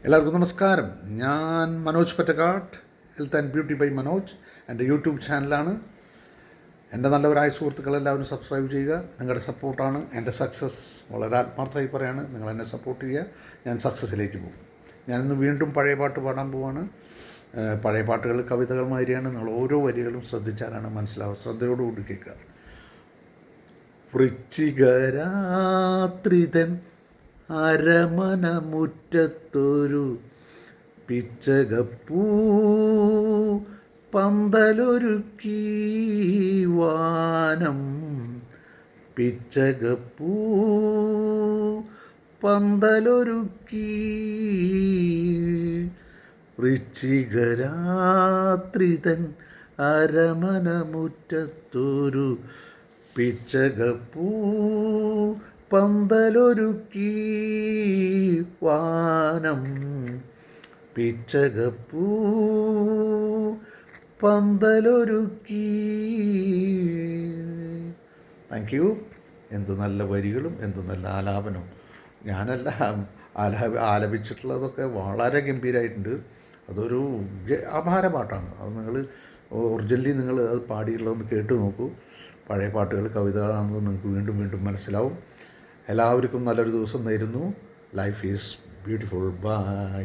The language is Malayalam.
എല്ലാവർക്കും നമസ്കാരം. ഞാൻ Manoj Pattakkad, health and beauty by Manoj. എൻ്റെ യൂട്യൂബ് ചാനലാണ്. എൻ്റെ നല്ലവരായ സുഹൃത്തുക്കളെല്ലാവരും സബ്സ്ക്രൈബ് ചെയ്യുക. നിങ്ങളുടെ സപ്പോർട്ടാണ് എൻ്റെ സക്സസ്. വളരെ ആത്മാർത്ഥമായി പറയാണ്, നിങ്ങൾ എന്നെ സപ്പോർട്ട് ചെയ്യുക, ഞാൻ സക്സസ്സിലേക്ക് പോകും. ഞാനിന്ന് വീണ്ടും പഴയ പാട്ട് പാടാൻ പോവാണ്. പഴയ പാട്ടുകൾ കവിതകൾ മാതിരിയാണ്. നിങ്ങൾ ഓരോ വരികളും ശ്രദ്ധിച്ചാലാണ് മനസ്സിലാവുക. ശ്രദ്ധയോടുകൂടി കേൾക്കുക. വൃശ്ചികരാത്രിതൻ അരമന മുറ്റത്തൊരു പിച്ചകപ്പൂ പന്തലൊരുക്കി വാനം. പിച്ചകപ്പൂ പന്തലൊരുക്കി വൃശ്ചികരാത്രിതൻ അരമന മുറ്റത്തൊരു പിച്ചകപ്പൂ പന്തലൊരുക്കി വാനം. പിച്ചകപ്പൂ പന്തലൊരുക്കി. Thank you. എന്ത് നല്ല വരികളും എന്ത് നല്ല ആലാപനവും. ഞാനല്ല ആലപിച്ചിട്ടുള്ളതൊക്കെ വളരെ ഗംഭീരമായിട്ടുണ്ട്. അതൊരു അപാര പാട്ടാണ്. അത് നിങ്ങൾ ഒറിജിനലി നിങ്ങൾ അത് പാടിയിട്ടുള്ളതൊന്ന് കേട്ട് നോക്കൂ. പഴയ പാട്ടുകൾ കവിതകളാണെന്ന് നിങ്ങൾക്ക് വീണ്ടും വീണ്ടും മനസ്സിലാവും. എല്ലാവർക്കും നല്ലൊരു ദിവസം നേരുന്നു. Life is beautiful. ബൈ.